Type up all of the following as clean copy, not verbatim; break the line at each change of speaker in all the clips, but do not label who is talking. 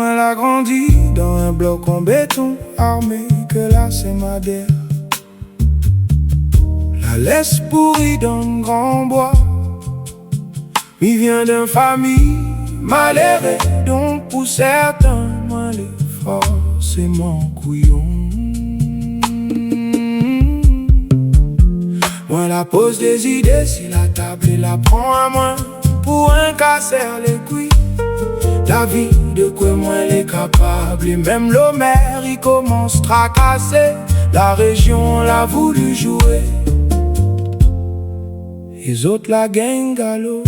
Elle a grandi dans un bloc en béton armé que là c'est Madère. La laisse pourrie dans un grand bois. Il vient d'une famille mal élevée, donc pour certains, moi les forcément couillon. Moi la pose des idées, si la table la prend à moi pour un casser les couilles. La vie de quoi moi elle est capable, et même l'Homère il commence tracasser. La région l'a voulu jouer, les autres la gang galop.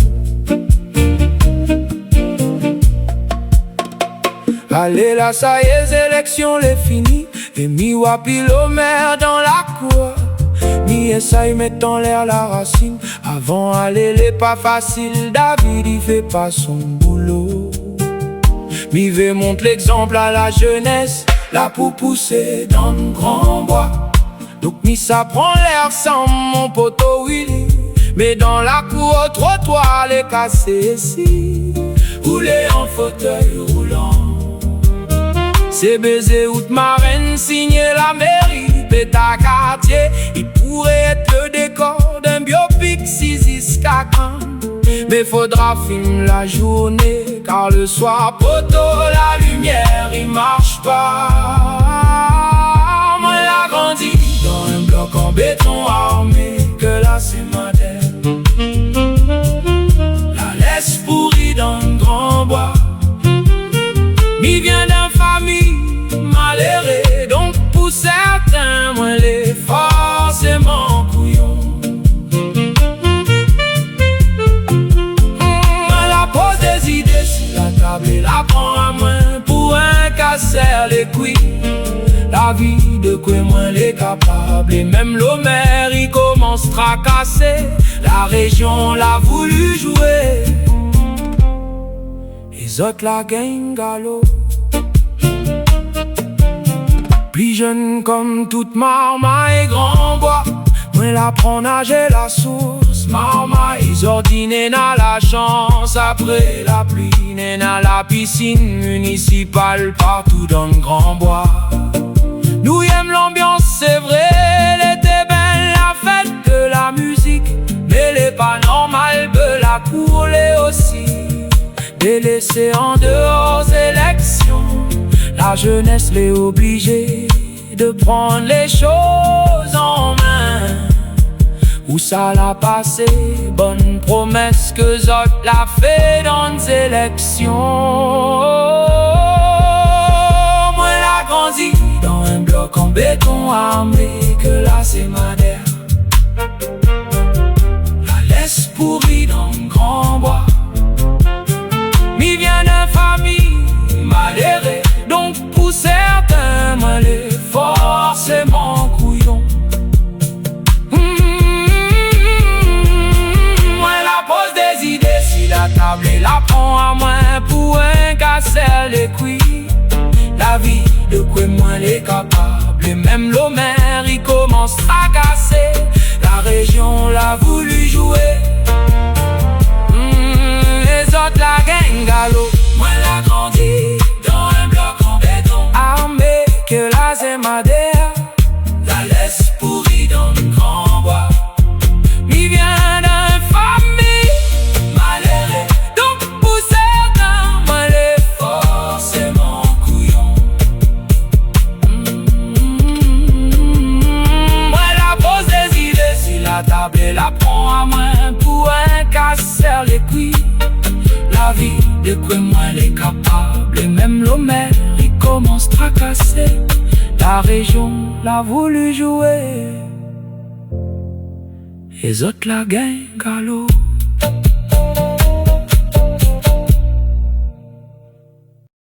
Allez là ça y est, élection les fini, et mi wapi l'Homère dans la cour. Mi essaye mettre en l'air la racine, avant aller les pas facile. David il fait pas son boulot. Mi veut montre l'exemple à la jeunesse, là pour pousser dans le grand bois. Donc mi ça prend l'air sans mon poteau Willy, mais dans la cour au trottoir les cassés ici, rouler en fauteuil roulant. C'est baiser ou de marraine, signer la mairie, pétard quartier. Il pourrait être le décor d'un biopic Zizi Skakan. Mais faudra filmer la journée, car le soir poteau, la lumière il marche pas. Moi elle a grandi dans un bloc en béton armé que là c'est Madère. La laisse pourrie dans un grand bois. Mi vient d'une famille mal élevée, donc pour certains, moi les forcément couillon. La pose des idées sur la table et la prend à main pour un casser les couilles. La vie de quoi moi les capable, et même l'Homère il commence tracasser. La région l'a voulu jouer, les autres la gang galop. Plus jeune comme toute marmaille et grand bois, moi la prend nager la source. Marmaille, ils ordinaient na la chance. Après la pluie, n'est na la piscine municipale partout dans le grand bois. Nous aimons l'ambiance, c'est vrai, elle était belle, la fête de la musique. Mais les pas normal de la cour, les aussi délaissés en dehors élections. La jeunesse l'est obligée de prendre les choses en main. Où ça l'a passé, bonne promesse que Zot l'a fait dans les élections. Moi elle a grandi dans un bloc en béton armé que là c'est Madère. La laisse pourrie dans un grand bois. Mi vient d'une famille mal élevée, donc pour certains, moi les forcément couillon. Moi la pose des idées, si la table et la prend à main pour un casser les couilles. La vie de quoi moi les capable, et même l'Homère il commence à casser. La région l'a voulu jouer, les autres la gang galop. Moi la grandi dans un bloc en béton armé que là c'est Madère. La laisse pourrie dans le grand bois. Mi vient d'une famille mal élevée, donc pour certains, moi les forcément couillon. Moi la pose des idées, si la table et la prend à main pour un casser les couilles. La vie de quoi moi elle est capable, et même l'Homère il commence tracasser. La région l'a voulu jouer, les autres la gang galop.